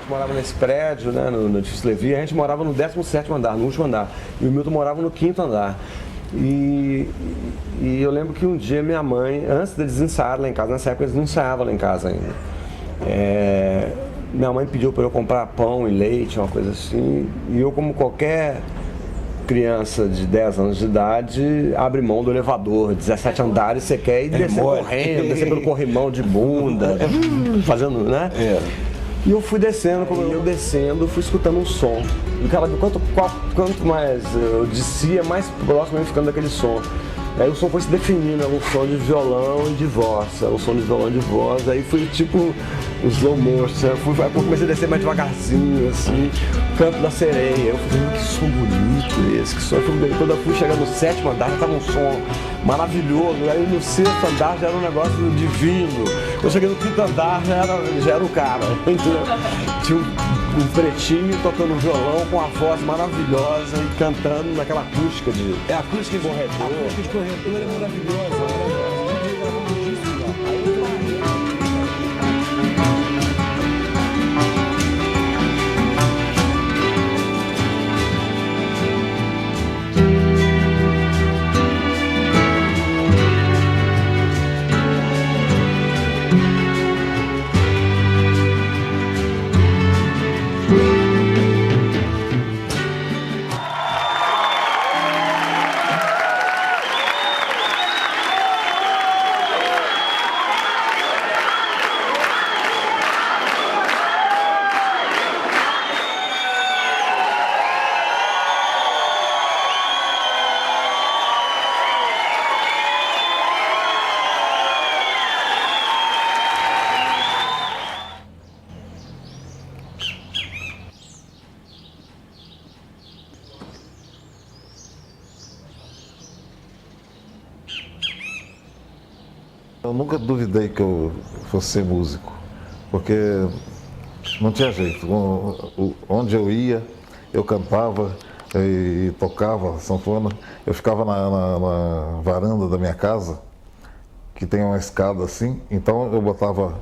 gente morava nesse prédio, né, no edifício Levi, a gente morava no 17º andar, no último andar, e o Milton morava no 5º andar. E eu lembro que um dia minha mãe, antes deles ensaiarem lá em casa, nessa época eles não ensaiavam lá em casa ainda, minha mãe pediu para eu comprar pão e leite, uma coisa assim, e eu, como qualquer criança de 10 anos de idade, abre mão do elevador, 17 andares, você quer ir descer correndo, descer pelo corrimão de bunda, fazendo, né? E eu fui descendo, como eu descendo, fui escutando um som. E quanto mais eu descia, mais próximo eu ia ficando daquele som. Aí o som foi se definindo, era um som de violão e de voz, aí fui tipo um slow motion, aí comecei a descer mais devagarzinho, assim, Canto da Sereia. Eu falei, que som bonito esse, que som. Quando eu fui chegar no 7º andar, já estava um som maravilhoso, aí no 6º andar já era um negócio divino. Eu cheguei no 5º andar, já era o cara, entendeu? Tinha um pretinho tocando violão com uma voz maravilhosa e cantando naquela acústica de... É a acústica de corredor. A acústica de corredor é maravilhosa. Eu nunca duvidei que eu fosse ser músico, porque não tinha jeito. Onde eu ia, eu cantava e tocava sanfona. Eu ficava na varanda da minha casa, que tem uma escada assim, então eu botava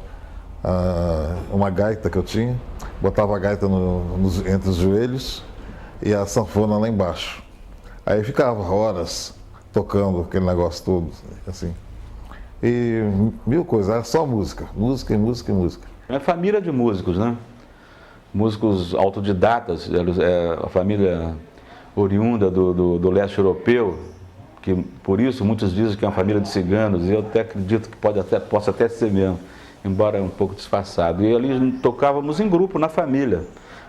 uma gaita que eu tinha, botava a gaita entre os joelhos e a sanfona lá embaixo. Aí ficava horas tocando aquele negócio todo, assim. E mil coisas, era só música, música e música e música. É família de músicos, né? Músicos autodidatas, a família oriunda do leste europeu, que por isso muitos dizem que é uma família de ciganos, e eu até acredito que possa até ser mesmo, embora é um pouco disfarçado. E ali tocávamos em grupo, na família,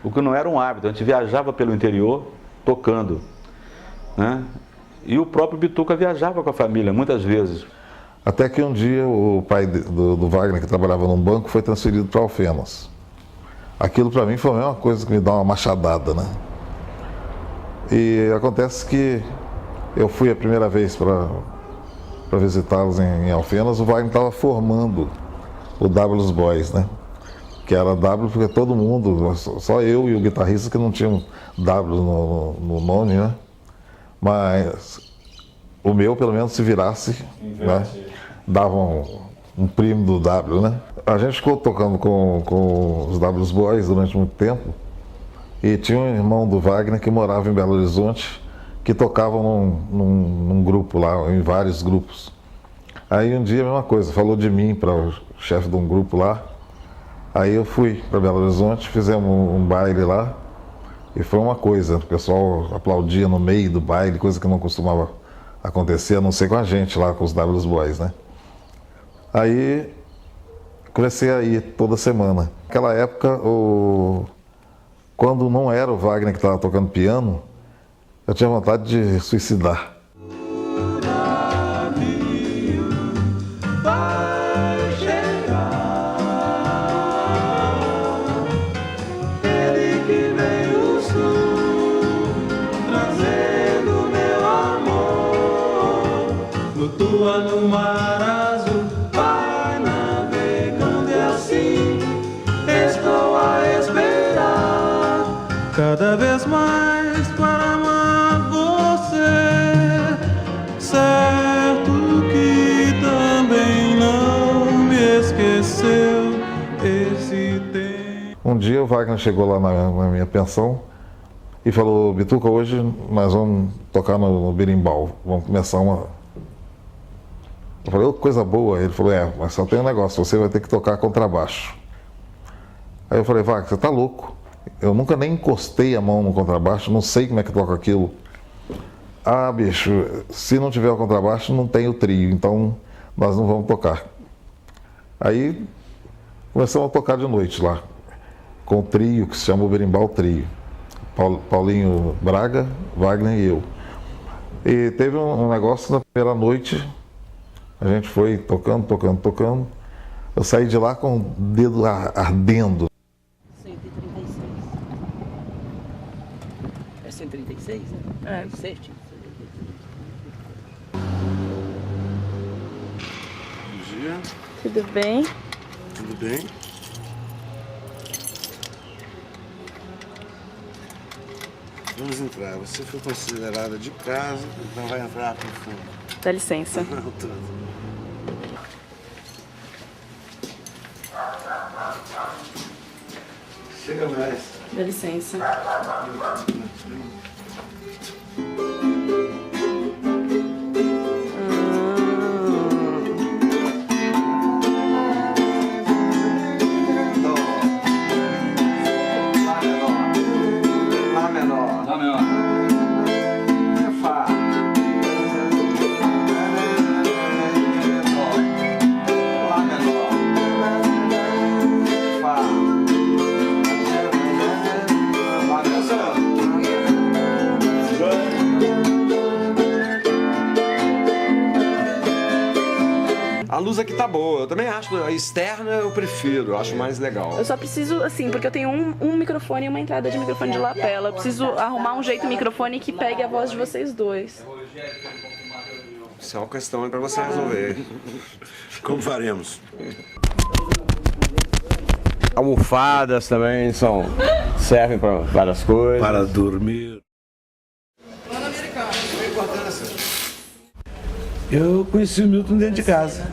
o que não era um hábito, a gente viajava pelo interior tocando, né? E o próprio Bituca viajava com a família, muitas vezes. Até que um dia o pai do Wagner, que trabalhava num banco, foi transferido para Alfenas. Aquilo para mim foi a mesma coisa que me dá uma machadada, né? E acontece que eu fui a primeira vez para visitá-los em Alfenas, o Wagner estava formando o W's Boys, né? Que era W porque todo mundo, só eu e o guitarrista que não tinham W no nome, né? Mas o meu, pelo menos, se virasse, né? Dava um primo do W, né? A gente ficou tocando com os W's Boys durante muito tempo e tinha um irmão do Wagner que morava em Belo Horizonte que tocava num grupo lá, em vários grupos. Aí um dia a mesma coisa, falou de mim para o chefe de um grupo lá. Aí eu fui para Belo Horizonte, fizemos um baile lá e foi uma coisa, o pessoal aplaudia no meio do baile, coisa que não costumava acontecer, a não ser com a gente lá, com os W's Boys, né? Aí comecei a ir toda semana. Naquela época, quando não era o Wagner que estava tocando piano, eu tinha vontade de suicidar. No mar azul, vai navegando e assim estou a esperar cada vez mais para amar você, certo que também não me esqueceu esse tempo. Um dia o Wagner chegou lá na minha pensão e falou: Bituca, hoje nós vamos tocar no berimbau, vamos começar uma... Eu falei: oh, coisa boa. Ele falou: mas só tem um negócio, você vai ter que tocar contrabaixo. Aí eu falei: Wagner, você tá louco? Eu nunca nem encostei a mão no contrabaixo, não sei como é que toca aquilo. Ah, bicho, se não tiver o contrabaixo, não tem o trio, então nós não vamos tocar. Aí começamos a tocar de noite lá, com o trio, que se chama o Berimbau Trio. Paulinho Braga, Wagner e eu. E teve um negócio na primeira noite, a gente foi tocando. Eu saí de lá com o dedo ardendo. 136. É 136? É. Certinho. Bom dia. Tudo bem? Tudo bem? Vamos entrar. Você foi considerada de casa, então vai entrar pro fundo. Dá licença. Chega mais. Dá licença. A luz aqui tá boa, eu também acho, a externa eu prefiro, eu acho mais legal. Eu só preciso, assim, porque eu tenho um microfone e uma entrada de microfone de lapela. Eu preciso arrumar um jeito microfone que pegue a voz de vocês dois. Isso é uma questão pra você resolver. Como faremos? Almofadas também servem pra várias coisas. Para dormir. Eu conheci o Milton dentro de casa.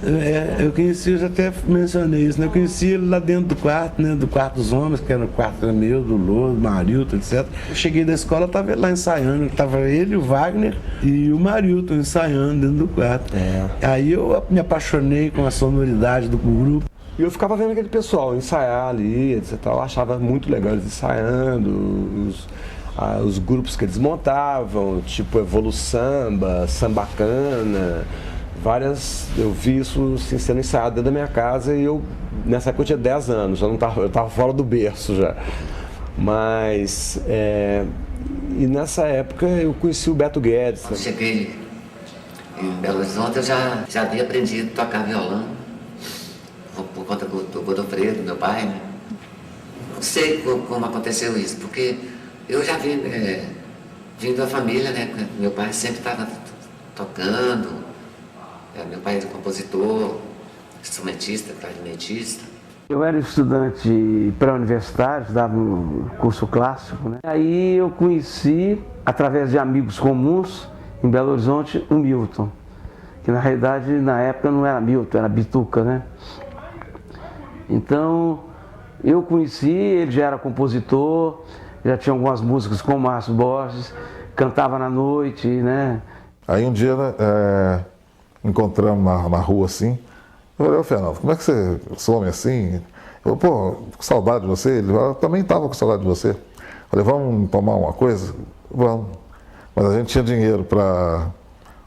Eu conheci, eu já até mencionei isso, né? Eu conheci ele lá dentro do quarto, né? Do quarto dos homens, que era o quarto meu, do Lô, do Marilton, etc. Eu cheguei da escola, tava ele lá ensaiando. Tava ele, o Wagner e o Marilton ensaiando dentro do quarto. Aí eu me apaixonei com a sonoridade do grupo. E eu ficava vendo aquele pessoal ensaiar ali, etc. Eu achava muito legal eles ensaiando, os grupos que eles montavam, tipo Evoluçamba, Sambacana, eu vi isso assim, sendo ensaiado dentro da minha casa e nessa época eu tinha 10 anos, eu estava fora do berço já. Mas, e nessa época eu conheci o Beto Guedes. Quando cheguei em Belo Horizonte eu já havia aprendido a tocar violão, por conta do Godofredo, meu pai, né? Não sei como aconteceu isso, porque eu já vim da família, né? Meu pai sempre estava tocando, meu pai era compositor, instrumentista, clarinetista. Eu era estudante pré-universitário, estudava um curso clássico, né? Aí eu conheci, através de amigos comuns, em Belo Horizonte, o Milton. Que na realidade, na época, não era Milton, era Bituca, né? Então, eu conheci, ele já era compositor, já tinha algumas músicas com o Márcio Borges, cantava na noite, né? Aí um dia, encontramos na rua assim, eu falei: ô Fernando, como é que você some assim? Eu, pô, com saudade de você. Ele falou: eu também estava com saudade de você. Eu falei: vamos tomar uma coisa? Vamos. Mas a gente tinha dinheiro para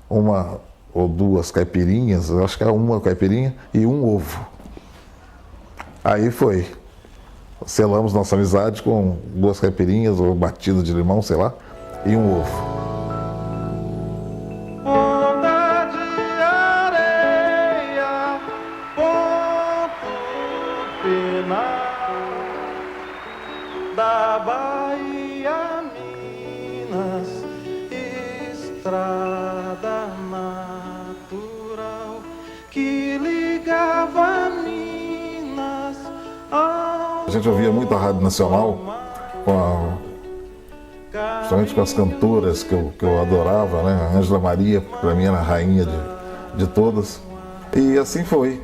uma ou duas caipirinhas, eu acho que era uma caipirinha e um ovo. Aí foi. Selamos nossa amizade com 2 caipirinhas ou batido de limão, sei lá, e um ovo. Onda de areia, ponto final da Bahia, Minas, estrada natural que ligava Minas ao... A gente ouvia muito a Rádio Nacional, principalmente com as cantoras que eu adorava, né? A Ângela Maria, para mim, era a rainha de todas. E assim foi.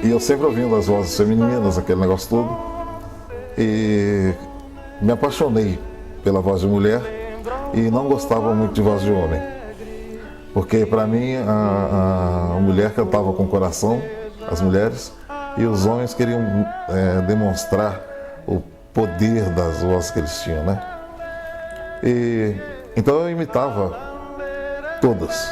E eu sempre ouvindo as vozes femininas, aquele negócio todo. E me apaixonei pela voz de mulher e não gostava muito de voz de homem. Porque para mim a mulher cantava com o coração, as mulheres, e os homens queriam demonstrar o poder das vozes que eles tinham, né? E então eu imitava todas.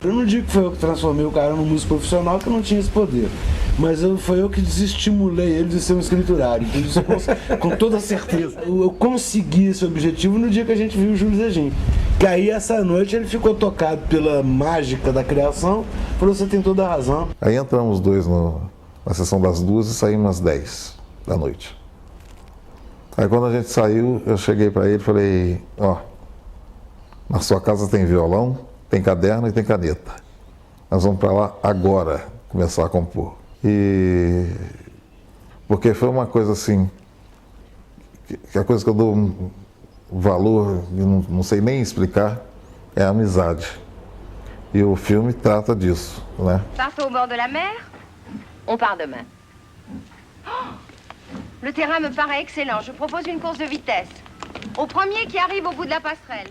Eu não digo que foi eu que transformei o cara num músico profissional, que eu não tinha esse poder. Mas foi eu que desestimulei ele de ser um escriturário. Isso com toda certeza. Eu consegui esse objetivo no dia que a gente viu o Júlio Zegim. Que aí essa noite ele ficou tocado pela mágica da criação, falou: você tem toda a razão. Aí entramos os dois na sessão das 2 e saímos às 10 da noite. Aí quando a gente saiu, eu cheguei para ele e falei: ó, na sua casa tem violão, tem caderno e tem caneta. Nós vamos para lá agora começar a compor. E porque foi uma coisa assim, que a coisa que eu dou um valor, não sei nem explicar, é a amizade. E o filme trata disso, né? Partons au bord de la mer? On part demain. Le terrain me paraît excellent. Je propose une course de vitesse. Au premier qui arrive au bout de la passerelle.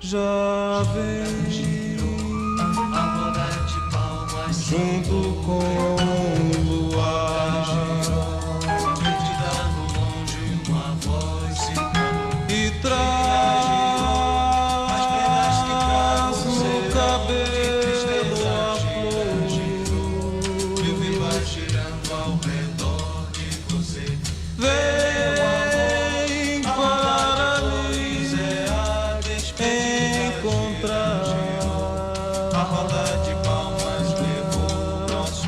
Jovem, junto com o luar, gritando longe uma voz e traz no cabelo a flor, eu vi vai girando ao redor de você. Vem para mim encontrar a roda de palmas levou nosso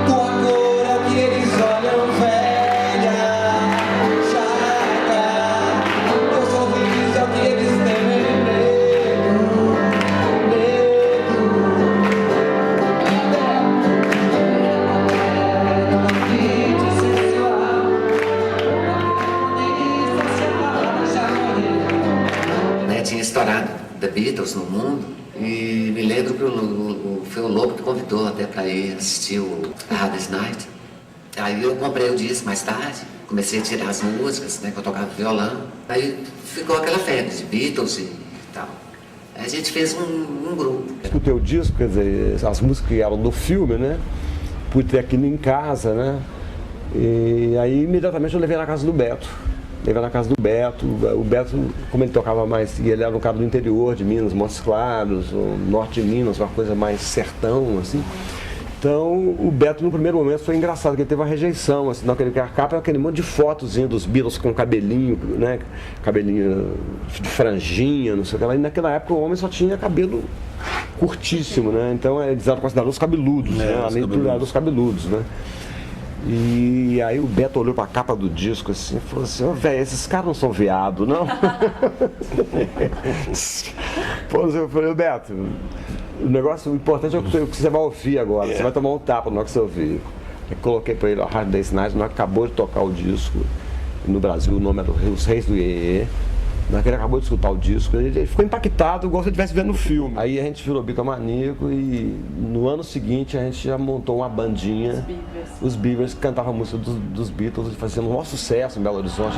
tua cor é o que eles olham velha, chata, teu sorriso é o que eles temem, medo. Tinha estourado The Beatles no mundo e me lembro que foi o Lobo que convidou até para ir assistir o Hardest Night. Aí eu comprei o disco mais tarde, comecei a tirar as músicas, né, que eu tocava violão. Aí ficou aquela febre de Beatles e tal. Aí a gente fez um grupo. Escutei o disco, quer dizer, as músicas que eram do filme, né? Pude ter aquilo em casa, né? E aí imediatamente eu levei na casa do Beto. Levei na casa do Beto. O Beto, como ele tocava mais, e ele era um cara do interior de Minas, Montes Claros, o norte de Minas, uma coisa mais sertão, assim. Então, o Beto, no primeiro momento, foi engraçado, porque ele teve uma rejeição, assim, naquele capa, aquele monte de fotozinho dos Beatles com cabelinho, né? Cabelinho de franjinha, não sei o que lá. E naquela época o homem só tinha cabelo curtíssimo, né? Então, eles eram considerados os cabeludos, né? Além de tudo, eram os cabeludos, né? E aí o Beto olhou pra capa do disco assim e falou assim: velho, esses caras não são viado, não? Pô, eu falei: Beto, o negócio importante é o que você vai ouvir agora, você vai tomar um tapa na hora que você ouvir. Eu coloquei pra ele o Hard Day's Night, nós acabou de tocar o disco, no Brasil o nome era Os Reis do Iê. Na hora que ele acabou de escutar o disco, ele ficou impactado, igual se ele estivesse vendo o filme. Aí a gente virou Bitomaníaco e no ano seguinte a gente já montou uma bandinha, os Beavers, que cantavam a música dos Beatles e faziam um maior sucesso em Belo Horizonte.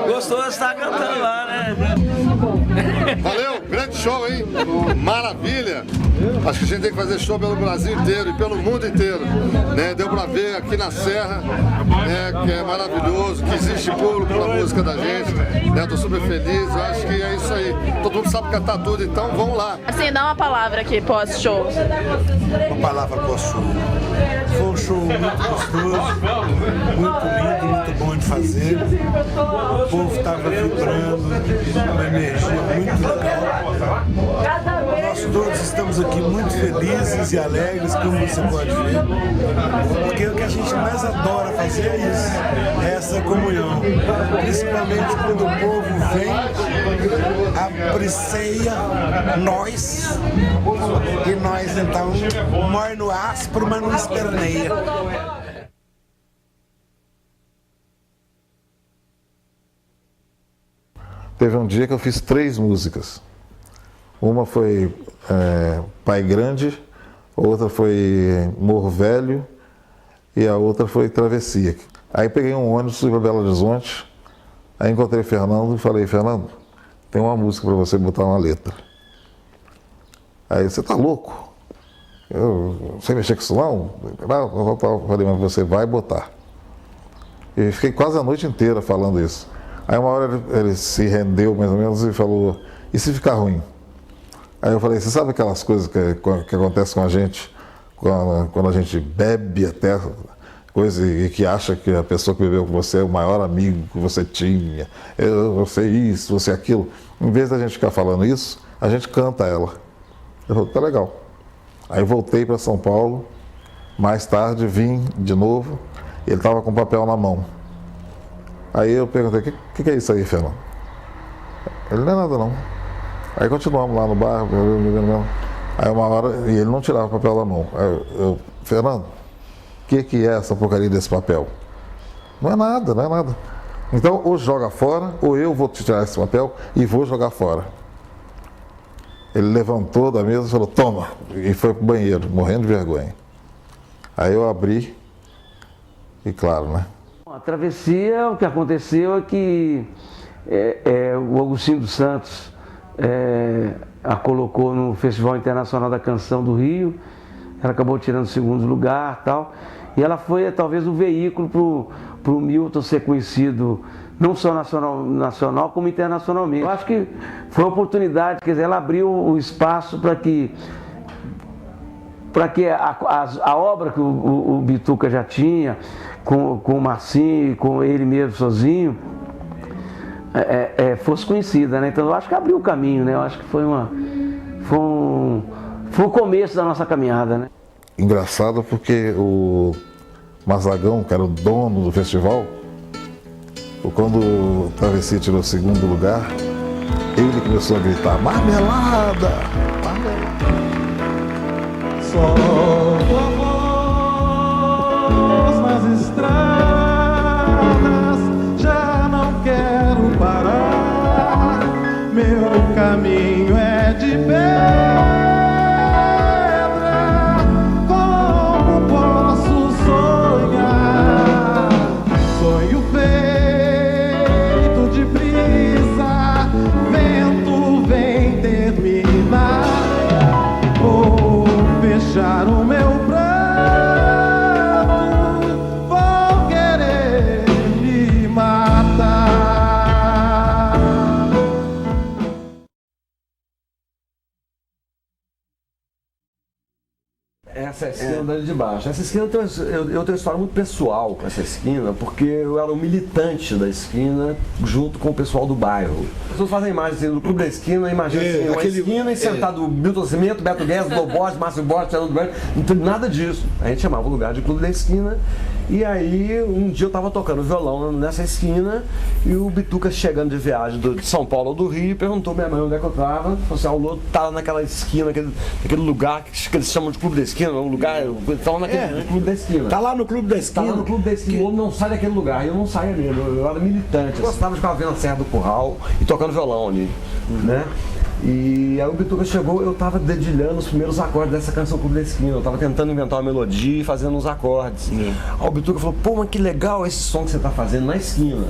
Gostou de estar cantando lá, né? Valeu, grande show, hein? Maravilha! Acho que a gente tem que fazer show pelo Brasil inteiro e pelo mundo inteiro. Né? Deu pra ver aqui na Serra, né, que é maravilhoso, que existe público pra música da gente. Né? Tô super feliz, eu acho que é isso aí. Todo mundo sabe cantar tudo, então vamos lá. Assim, dá uma palavra aqui pós-show. Uma palavra pós-show. Foi um show muito gostoso, muito lindo, muito bom de fazer. O povo estava vibrando, uma energia muito legal. Nós todos estamos aqui muito felizes e alegres, como você pode ver. Porque o que a gente mais adora fazer é isso, é essa comunhão. Principalmente quando o povo vem, aprecia nós, e nós então morre no áspero, mas não esperneia. Teve um dia que eu fiz 3 músicas. Uma foi Pai Grande, outra foi Morro Velho e a outra foi Travessia. Aí peguei um ônibus, fui para Belo Horizonte, aí encontrei Fernando e falei, Fernando, tem uma música para você botar uma letra. Aí, você tá louco? Eu não sei mexer com isso não? Eu falei, mas você vai botar. E fiquei quase a noite inteira falando isso. Aí uma hora ele se rendeu mais ou menos e falou, e se ficar ruim? Aí eu falei, você sabe aquelas coisas que acontecem com a gente quando a gente bebe até coisa e que acha que a pessoa que bebeu com você é o maior amigo que você tinha, você isso, você aquilo. Em vez da gente ficar falando isso, a gente canta ela. Eu falei, tá legal. Aí voltei para São Paulo, mais tarde vim de novo, ele estava com papel na mão. Aí eu perguntei, o que é isso aí, Fernando? Ele não é nada não. Aí continuamos lá no bar, aí uma hora, e ele não tirava o papel da mão. Aí Fernando, o que é essa porcaria desse papel? Não é nada, não é nada. Então, ou joga fora, ou eu vou te tirar esse papel e vou jogar fora. Ele levantou da mesa e falou, toma, e foi pro banheiro, morrendo de vergonha. Aí eu abri, e claro, né? A travessia, o que aconteceu é que o Agostinho dos Santos a colocou no Festival Internacional da Canção do Rio, ela acabou tirando o 2º lugar e tal, e ela foi talvez o veículo para o Milton ser conhecido não só nacional como internacionalmente. Eu acho que foi uma oportunidade, quer dizer, ela abriu o espaço para que a obra que o Bituca já tinha, com o Marcinho, com ele mesmo sozinho, fosse conhecida, né? Então eu acho que abriu o caminho, né? Eu acho que foi o começo da nossa caminhada, né? Engraçado porque o Mazagão, que era o dono do festival, quando o Travessia tirou o 2º lugar, ele começou a gritar, marmelada! Marmelada! Só voz nas estradas, já não quero parar, meu caminho é de pedra, como posso sonhar? Sonho feito de brisa, vento vem terminar, vou fechar o meu prato, vou querer me matar. Essa é a esquina dali de baixo. Essa esquina eu tenho uma história muito pessoal com essa esquina, porque eu era um militante da esquina junto com o pessoal do bairro. As pessoas fazem imagens assim, do Clube da Esquina, imagina assim, uma esquina e sentado Milton Nascimento, Beto Guedes, Lobo Borges, Márcio Borges, Fernando Branco, não tem nada disso. A gente chamava o lugar de Clube da Esquina. E aí, um dia eu tava tocando violão nessa esquina e o Bituca chegando de viagem de São Paulo ou do Rio perguntou minha mãe onde é que eu tava. Falou assim, o Lô tá naquela esquina, aquele lugar que eles chamam de Clube da Esquina, um lugar, estão naquele Clube da Esquina. Tá lá no Clube da Esquina. Tá lá no Clube da Esquina, o Lô não sai daquele lugar, e eu não saía mesmo, eu era militante. Eu gostava de ficar vendo a Serra do Curral e tocando violão ali, né? E aí o Bituca chegou, eu tava dedilhando os primeiros acordes dessa canção Clube da Esquina, eu tava tentando inventar uma melodia e fazendo uns acordes. Aí o Bituca falou, pô, mas que legal esse som que você tá fazendo na esquina.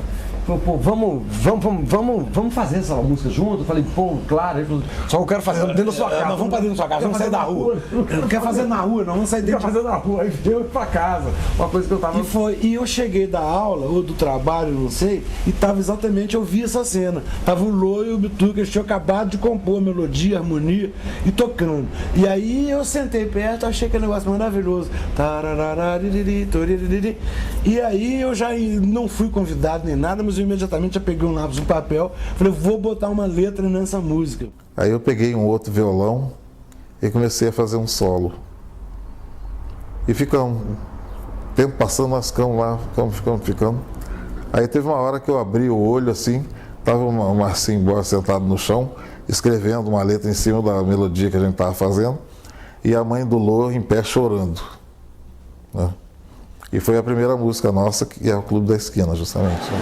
falou, pô, vamos fazer essa música junto. Eu falei, pô, claro. Ele falou, só que eu quero fazer dentro da sua casa. Nós vamos pra dentro da sua casa, vamos sair da rua. Não quer fazer na rua, não, vamos sair dentro. Quer fazer na rua, aí eu pra casa. Uma coisa que eu tava... E eu cheguei da aula, ou do trabalho, não sei, e tava exatamente, eu vi essa cena. Tava o Lô e o Bituca, eles tinham acabado de compor a melodia, a harmonia, e tocando. E aí eu sentei perto, achei aquele negócio maravilhoso. E aí eu já não fui convidado nem nada, mas eu imediatamente já peguei um lápis e um papel, falei, vou botar uma letra nessa música. Aí eu peguei um outro violão e comecei a fazer um solo. E ficamos, tempo passando, nós ficamos lá, ficamos. Aí teve uma hora que eu abri o olho assim, estava o Marcinho Borges sentado no chão, escrevendo uma letra em cima da melodia que a gente estava fazendo, e a mãe do Lô em pé chorando, né? E foi a primeira música nossa, que é o Clube da Esquina, justamente, né?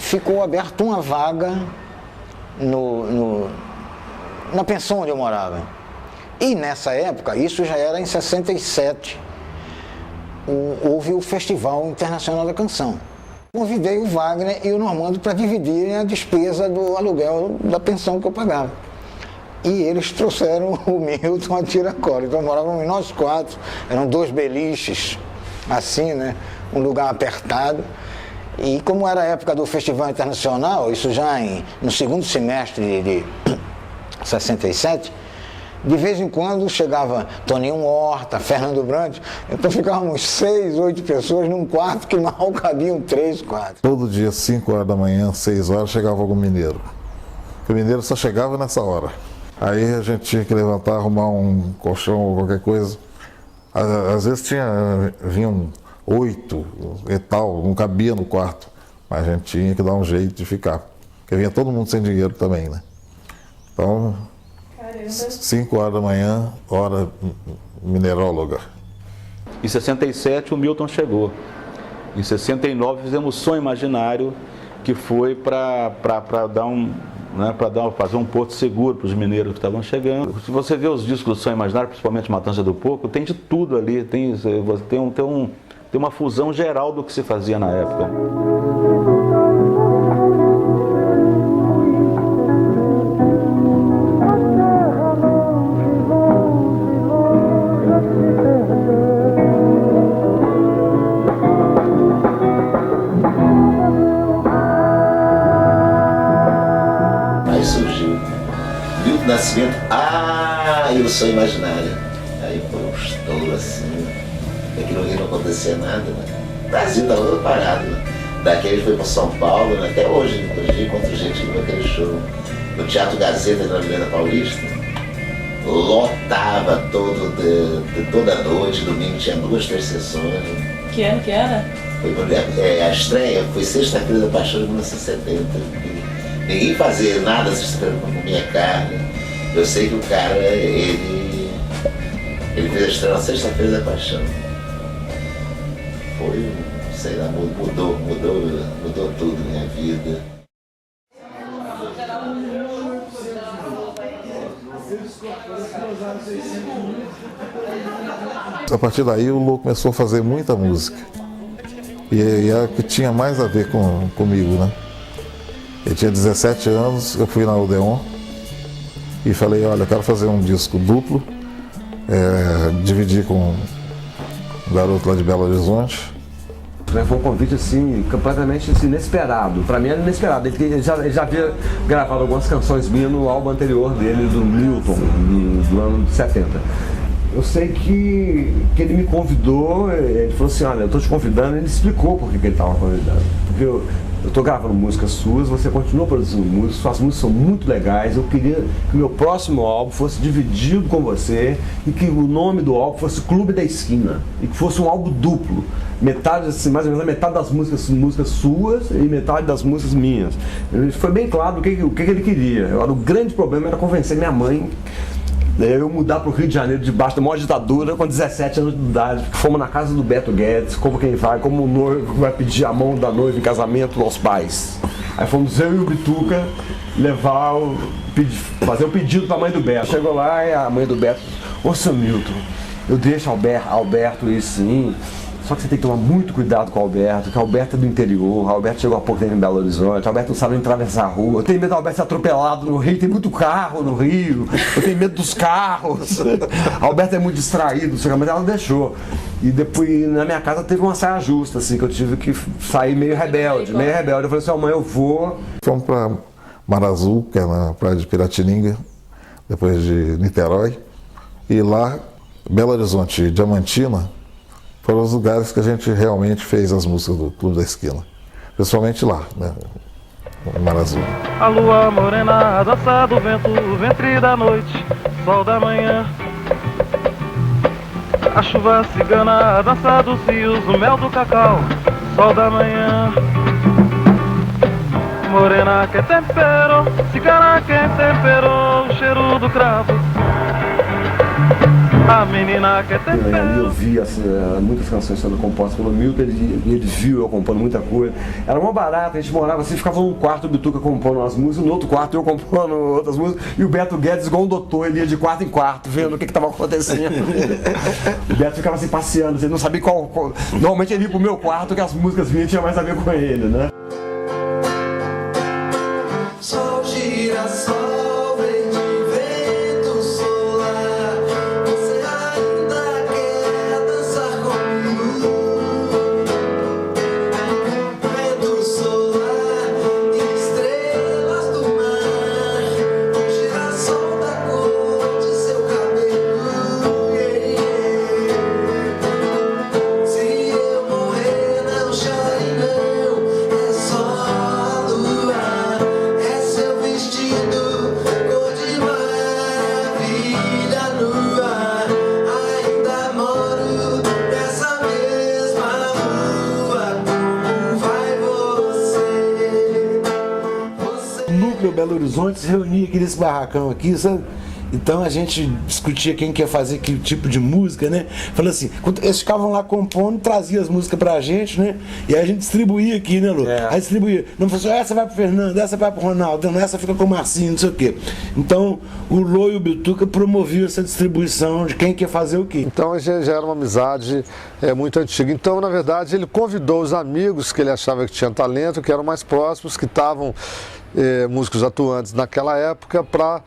Ficou aberta uma vaga na pensão onde eu morava. E nessa época, isso já era em 67, houve o Festival Internacional da Canção. Convidei o Wagner e o Normando para dividirem a despesa do aluguel da pensão que eu pagava. E eles trouxeram o Milton a Tiracolo. Então morávamos nós quatro, eram 2 beliches, assim, né? Um lugar apertado. E como era a época do Festival Internacional, isso já no segundo semestre de 67, de vez em quando chegava Toninho Horta, Fernando Brandt, então ficávamos 6, 8 pessoas num quarto que mal cabiam 3, 4. Todo dia, 5 horas da manhã, 6 horas, chegava algum mineiro. O mineiro só chegava nessa hora. Aí a gente tinha que levantar, arrumar um colchão ou qualquer coisa. Às vezes vinham 8 e tal, não cabia no quarto, mas a gente tinha que dar um jeito de ficar, porque vinha todo mundo sem dinheiro também, né? Então, 5 horas da manhã, hora mineróloga. Em 67 o Milton chegou. Em 69 fizemos Sonho Imaginário, que foi para dar fazer um porto seguro para os mineiros que estavam chegando. Se você vê os discos do Sonho Imaginário, principalmente Matança do Porco, tem de tudo ali, tem uma fusão geral do que se fazia na época. Nascimento, Ilusão Imaginária. Aí foi um estouro assim, aquilo ali não acontecia nada, né? O Brasil estava todo parado, né? Daqui ele foi para São Paulo, né? Até hoje encontro gente no aquele show. No Teatro Gazeta, na Avenida Paulista, lotava toda noite, domingo tinha 2, 3 sessões. Que ano que era? A estreia foi Sexta-feira da Paixão de 1970. Ninguém fazia nada sexta-feira com minha carne. Eu sei que o cara, ele fez a estreia na Sexta-feira da Paixão. Foi, sei lá, mudou tudo na minha vida. A partir daí o Lô começou a fazer muita música. E era que tinha mais a ver comigo, né? Ele tinha 17 anos, eu fui na Odeon e falei, olha, eu quero fazer um disco duplo, dividir com um garoto lá de Belo Horizonte. Foi um convite assim, completamente assim, inesperado. Pra mim era inesperado. Ele já havia gravado algumas canções minhas no álbum anterior dele, do Milton, do ano de 70. Eu sei que ele me convidou, ele falou assim, olha, eu tô te convidando, ele explicou por que ele estava convidando. Porque eu tô gravando músicas suas, você continua produzindo músicas, suas músicas são muito legais, eu queria que o meu próximo álbum fosse dividido com você e que o nome do álbum fosse Clube da Esquina e que fosse um álbum duplo, metade, assim, mais ou menos metade das músicas suas e metade das músicas minhas. Ele foi bem claro o que ele queria. Agora, o grande problema era convencer minha mãe eu mudar para o Rio de Janeiro debaixo da maior ditadura com 17 anos de idade. Fomos na casa do Beto Guedes, como quem vai, como o noivo vai pedir a mão da noiva em casamento aos pais. Aí fomos eu e o Bituca fazer o pedido para a mãe do Beto. Chegou lá e a mãe do Beto, ô seu Milton, eu deixo Alberto ir sim, só que você tem que tomar muito cuidado com o Alberto, que o Alberto é do interior, o Alberto chegou há pouco tempo em Belo Horizonte, o Alberto não sabe nem atravessar a rua, eu tenho medo do Alberto ser atropelado no Rio, tem muito carro no Rio, eu tenho medo dos carros, o Alberto é muito distraído, mas ela deixou. E depois na minha casa teve uma saia justa, assim, que eu tive que sair meio rebelde. Eu falei assim, mãe, eu vou. Fomos para Mar Azul, que é na praia de Piratininga, depois de Niterói, e lá, Belo Horizonte e Diamantina, foram os lugares que a gente realmente fez as músicas do Clube da Esquina. Principalmente lá, né? No Mar Azul. A lua morena, a dança do vento, o ventre da noite, sol da manhã. A chuva cigana, a dança dos rios, o mel do cacau, sol da manhã. Morena que temperou, cigana que temperou, o cheiro do cravo. A menina que temperou. Eu vi assim, muitas canções sendo compostas pelo Milton, ele viu eu compondo muita coisa. Era uma barata, a gente morava assim, ficava num quarto o Bituca compondo umas músicas, no outro quarto eu compondo outras músicas, e o Beto Guedes, igual um doutor, ele ia de quarto em quarto, vendo o que estava acontecendo. O Beto ficava assim passeando, ele não sabia qual. Normalmente ele ia pro meu quarto, que as músicas vinham tinha mais a ver com ele, né? Sol, girassol, verde, vento solar, você ainda quer dançar comigo? Vento solar, estrelas do mar, um girassol da cor de seu cabelo. Se eu morrer, não chore não, é só a lua. Belo Horizonte se reunia aqui nesse barracão aqui, sabe? Então a gente discutia quem quer fazer que tipo de música, né? Falando assim, eles ficavam lá compondo, traziam as músicas pra gente, né? E aí a gente distribuía aqui, né, Lu? Aí distribuía. Não falou assim, essa vai pro Fernando, essa vai pro Ronaldo, essa fica com o Marcinho, não sei o quê. Então o Lô e o Bituca promoviam essa distribuição de quem quer fazer o quê. Então já era uma amizade muito antiga. Então, na verdade, ele convidou os amigos que ele achava que tinham talento, que eram mais próximos, que estavam músicos atuantes naquela época, para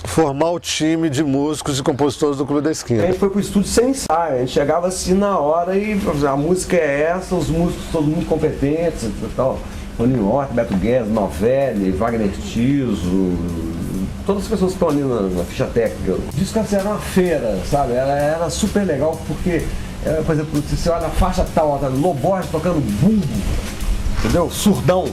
formar o time de músicos e compositores do Clube da Esquina. A gente foi pro estúdio sem ensaio, a gente chegava assim na hora e a música é essa, os músicos todos muito competentes e tal. Roninho Horta, Beto Guedes, Novelli, Wagner Tiso, todas as pessoas que estão ali na ficha técnica. O disco assim, era uma feira, sabe? Ela era super legal porque, por exemplo, se você olha a faixa tal, tá Loborges tocando bumbo, entendeu? Surdão.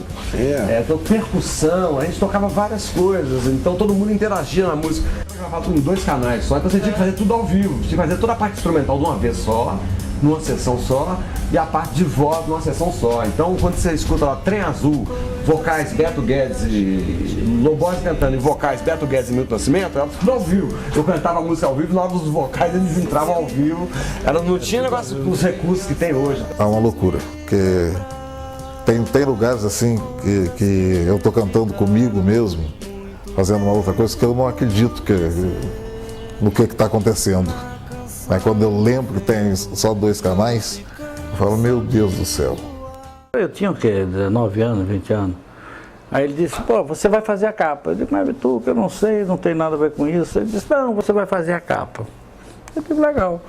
Então, percussão, a gente tocava várias coisas, então todo mundo interagia na música. Era gravado em 2 canais só, então você tinha que fazer tudo ao vivo, tinha que fazer toda a parte instrumental de uma vez só, numa sessão só, e a parte de voz numa sessão só. Então, quando você escuta lá Trem Azul, vocais Beto Guedes e Loborges cantando, e vocais Beto Guedes e Milton Nascimento, era tudo ao vivo. Eu cantava a música ao vivo, na hora dos vocais eles entravam ao vivo. Não tinha negócio com os recursos que tem hoje. É uma loucura, porque tem lugares assim que eu tô cantando comigo mesmo, fazendo uma outra coisa que eu não acredito no que está acontecendo. Mas quando eu lembro que tem só 2 canais, eu falo, meu Deus do céu. Eu tinha o quê? 19 anos, 20 anos. Aí ele disse, pô, você vai fazer a capa. Eu disse, mas Bituca, eu não sei, não tem nada a ver com isso. Ele disse, não, você vai fazer a capa. Eu disse, legal.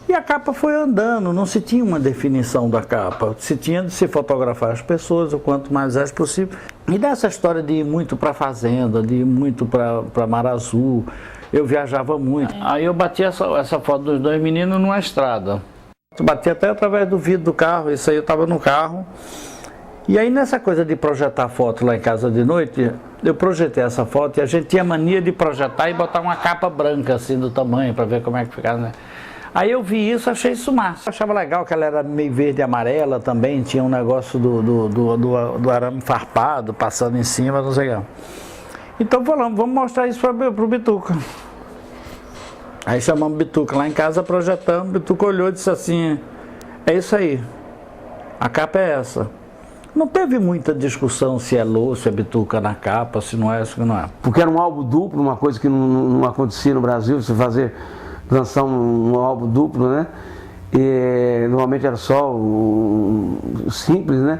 E a capa foi andando, não se tinha uma definição da capa. Se tinha de se fotografar as pessoas, o quanto mais é possível. E dessa história de ir muito para a fazenda, de ir muito para Mar Azul, eu viajava muito. Aí eu bati essa foto dos 2 meninos numa estrada. Bati até através do vidro do carro, isso aí eu estava no carro. E aí nessa coisa de projetar foto lá em casa de noite, eu projetei essa foto e a gente tinha mania de projetar e botar uma capa branca assim do tamanho para ver como é que ficava, né? Aí eu vi isso, achei isso massa. Eu achava legal que ela era meio verde e amarela também, tinha um negócio do arame farpado passando em cima, não sei o que. Então falamos, vamos mostrar isso para o Bituca. Aí chamamos o Bituca lá em casa, projetamos, o Bituca olhou e disse assim, é isso aí, a capa é essa. Não teve muita discussão se é Lô, se é Bituca na capa, se não é, se não é. Porque era um álbum duplo, uma coisa que não acontecia no Brasil, você lançar um álbum duplo, né? E normalmente era só o simples, né?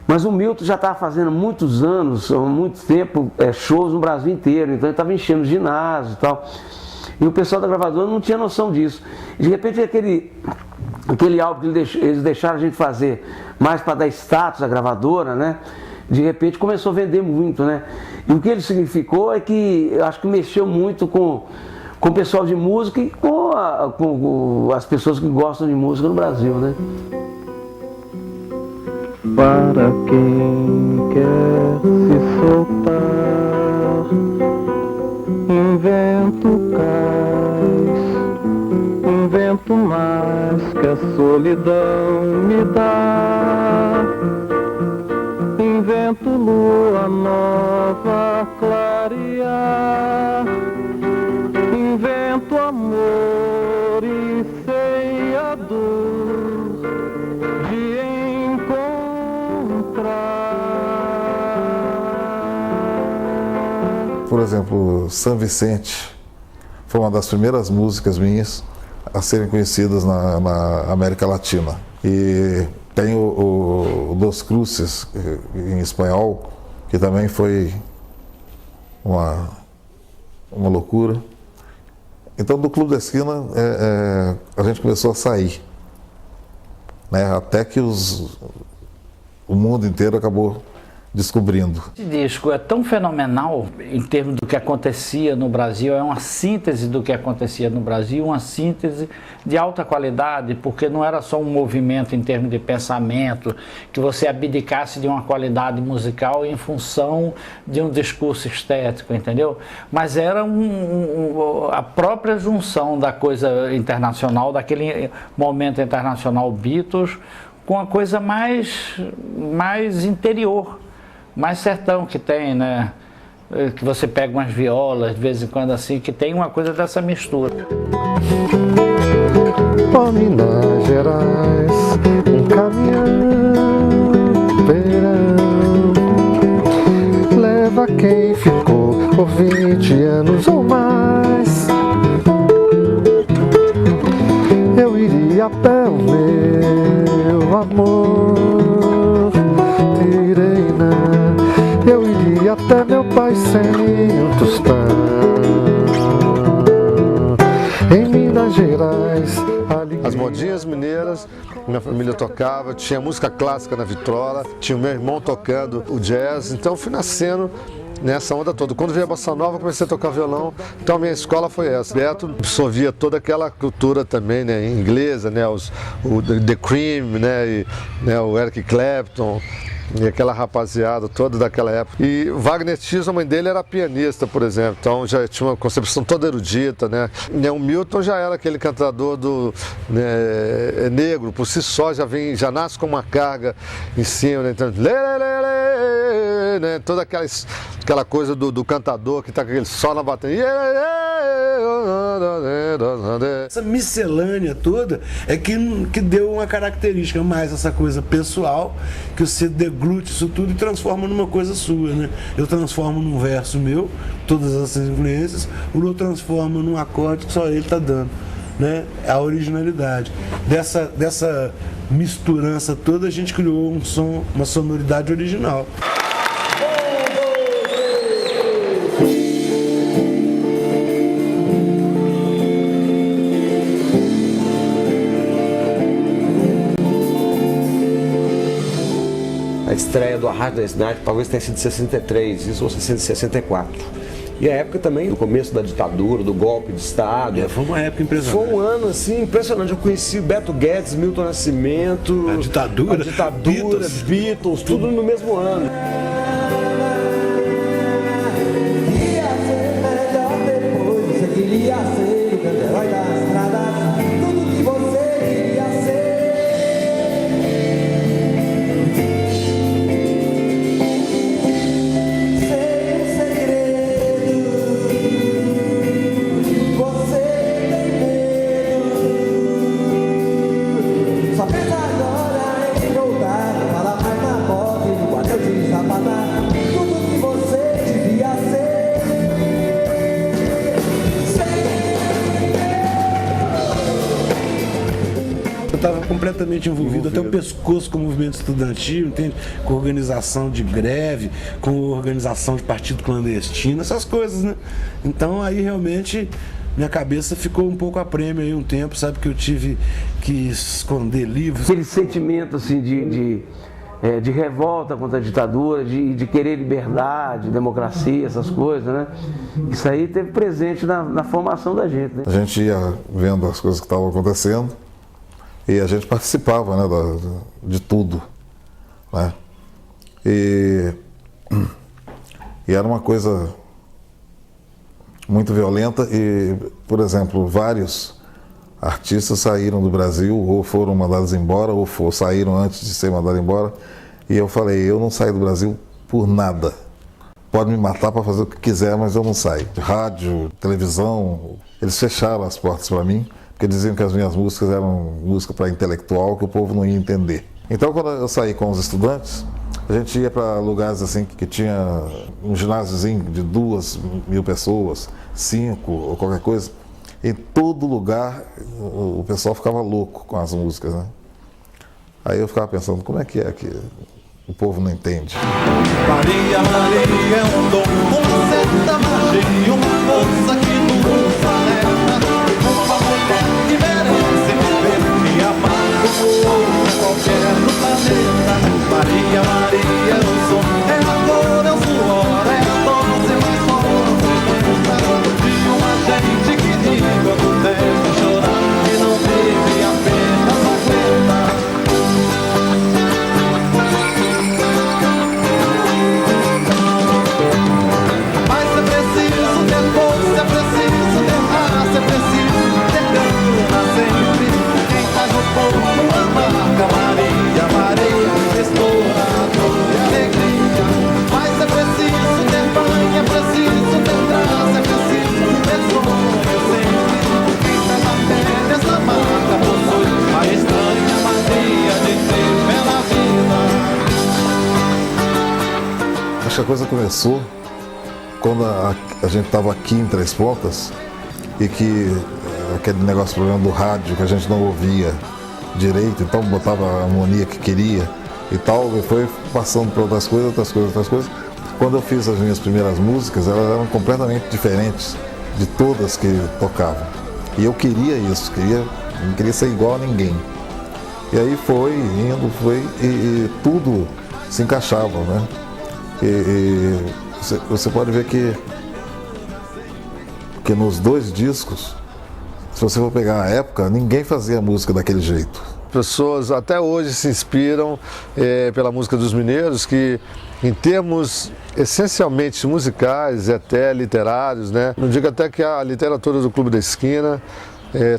Mas o Milton já estava fazendo muitos anos, há muito tempo, shows no Brasil inteiro, então ele estava enchendo ginásio e tal. E o pessoal da gravadora não tinha noção disso. E de repente aquele álbum que eles deixaram a gente fazer mais para dar status à gravadora, né? De repente começou a vender muito, né? E o que ele significou é que eu acho que mexeu muito com o pessoal de música e com as pessoas que gostam de música no Brasil, né? Para quem quer se soltar, invento cais, invento mais que a solidão me dá. Invento lua nova clarear, invento amor e sei a dor de Por exemplo, São Vicente foi uma das primeiras músicas minhas a serem conhecidas na América Latina. E tem o Dos Cruces, em espanhol, que também foi uma loucura. Então, do Clube da Esquina, a gente começou a sair, né? Até que o mundo inteiro acabou descobrindo. Esse disco é tão fenomenal em termos do que acontecia no Brasil, é uma síntese do que acontecia no Brasil, uma síntese de alta qualidade, porque não era só um movimento em termos de pensamento, que você abdicasse de uma qualidade musical em função de um discurso estético, entendeu? Mas era a própria junção da coisa internacional, daquele momento internacional Beatles, com a coisa mais interior, mais sertão que tem, né? Que você pega umas violas de vez em quando assim, que tem uma coisa dessa mistura. Ó Minas Gerais, um caminhão, verão, leva quem ficou por 20 anos ou mais. Eu iria a pé, o meu amor, Tirena. Eu iria até meu pai sem um tostão. Em Minas Gerais, as modinhas mineiras, minha família tocava, tinha música clássica na vitrola, tinha o meu irmão tocando o jazz, então fui nascendo nessa onda toda. Quando veio a Bossa Nova, eu comecei a tocar violão, então a minha escola foi essa. Beto absorvia toda aquela cultura também, né, inglesa, né, o The Cream, né, e, né, o Eric Clapton, e aquela rapaziada toda daquela época. E Wagner Tiso, a mãe dele era pianista, por exemplo, então já tinha uma concepção toda erudita, né. O Milton já era aquele cantador né, negro, por si só já nasce com uma carga em cima, né, então, né, toda aquela coisa do cantador que tá com aquele sol na bateria. Essa miscelânea toda é que deu uma característica mais essa coisa pessoal, que você deglute isso tudo e transforma numa coisa sua, né? Eu transformo num verso meu, todas essas influências, o Lô transforma num acorde que só ele tá dando, né? A originalidade. Dessa misturança toda a gente criou um som, uma sonoridade original. A estreia do Arrasto da Cidade talvez tenha sido em 63, isso ou 64. E a época também, do começo da ditadura, do golpe de Estado. Foi uma época impressionante. Foi um ano assim impressionante. Eu conheci Beto Guedes, Milton Nascimento, a ditadura, Beatles, tudo no mesmo ano. Estava completamente envolvido até o pescoço com o movimento estudantil, entende? Com organização de greve, com organização de partido clandestino, essas coisas, né? Então aí realmente minha cabeça ficou um pouco a prêmio aí um tempo, sabe, que eu tive que esconder livros. Aquele sentimento assim de revolta contra a ditadura, de querer liberdade, democracia, essas coisas, né? Isso aí teve presente na formação da gente, né? A gente ia vendo as coisas que estavam acontecendo e a gente participava, né, de tudo, né? E era uma coisa muito violenta e, por exemplo, vários artistas saíram do Brasil ou foram mandados embora ou saíram antes de ser mandados embora. E eu falei, eu não saio do Brasil por nada. Pode me matar para fazer o que quiser, mas eu não saio. Rádio, televisão, eles fecharam as portas para mim, porque diziam que as minhas músicas eram música para intelectual, que o povo não ia entender. Então, quando eu saí com os estudantes, a gente ia para lugares assim que tinha um ginásiozinho de 2.000 pessoas, 5 ou qualquer coisa. Em todo lugar o pessoal ficava louco com as músicas, né? Aí eu ficava pensando, como é que o povo não entende? Maria, Maria é um dom, uma certa magia, uma força que nos alerta. Uma mulher que merece viver e amar como outra qualquer no planeta. Maria, Maria é o som, é a cor, é o suor, é a dose mais forte de uma gente que diz quando deve chorar e não vive apenas aguenta. Mas é preciso ter força, é preciso ter raça, é preciso ter gana sempre. Quem faz o povo a marca Maria, Maria, explorador de alegria. Mas é preciso ter banho, é preciso ter traça, é preciso ter sonho sempre. Quem tá na pele essa marca possui a estranha magia de ter pela vida. Acho que a coisa começou quando a gente estava aqui em Três Pontas e que aquele negócio, problema do rádio, que a gente não ouvia direito, então botava a harmonia que queria e tal, e foi passando por outras coisas. Quando eu fiz as minhas primeiras músicas, elas eram completamente diferentes de todas que tocavam. E eu queria isso, não queria ser igual a ninguém. E aí foi indo, e tudo se encaixava, né? E você pode ver que nos 2 discos, se você for pegar a época, ninguém fazia música daquele jeito. Pessoas até hoje se inspiram pela música dos mineiros, que em termos essencialmente musicais e até literários, né? Não digo até que a literatura do Clube da Esquina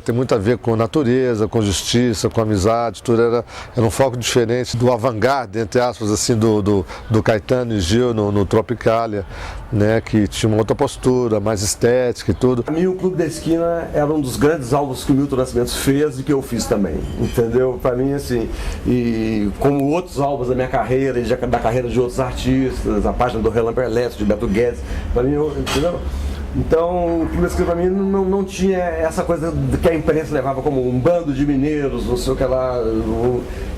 tem muito a ver com natureza, com justiça, com amizade, tudo era um foco diferente do avant-garde, entre aspas, assim, do Caetano e Gil no Tropicália, né, que tinha uma outra postura, mais estética e tudo. Para mim, o Clube da Esquina era um dos grandes álbuns que o Milton Nascimento fez e que eu fiz também, entendeu? Para mim, assim, e como outros álbuns da minha carreira e da carreira de outros artistas, a página do Relan Perlesso, de Beto Guedes, para mim, entendeu? Então, o Clube da Esquina para mim não tinha essa coisa que a imprensa levava como um bando de mineiros, não sei o que lá.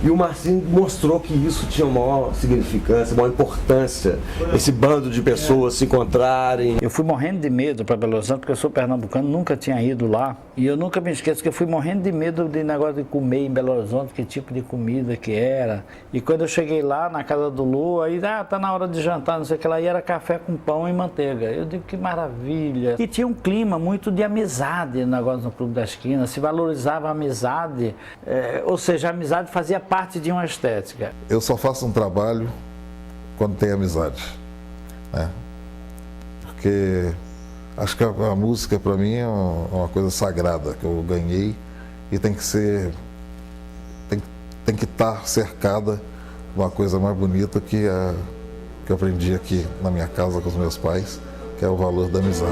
E o Marcinho mostrou que isso tinha maior significância, maior importância, esse bando de pessoas se encontrarem. Eu fui morrendo de medo para Belo Horizonte, porque eu sou pernambucano, nunca tinha ido lá. E eu nunca me esqueço que eu fui morrendo de medo de negócio de comer em Belo Horizonte, que tipo de comida que era. E quando eu cheguei lá na casa do Lu, aí tá na hora de jantar, não sei o que lá, e era café com pão e manteiga. Eu digo, que maravilha. E tinha um clima muito de amizade no negócio no Clube da Esquina, se valorizava a amizade, ou seja, a amizade fazia parte de uma estética. Eu só faço um trabalho quando tem amizade, né? Porque acho que a música para mim é uma coisa sagrada que eu ganhei e tem que ser, tem que estar cercada de uma coisa mais bonita que eu aprendi aqui na minha casa com os meus pais, que é o valor da amizade.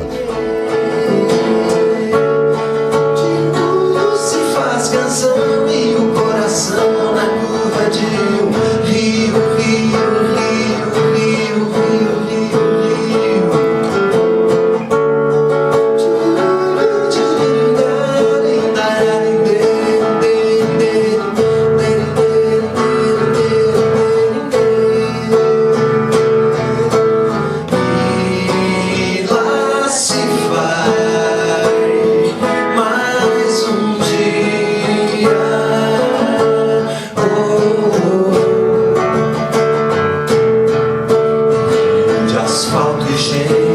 Se faz canção e o coração na curva de um rio, rio, rio, rio, rio, rio, e lá se vai mais um dia. De asfalto e gente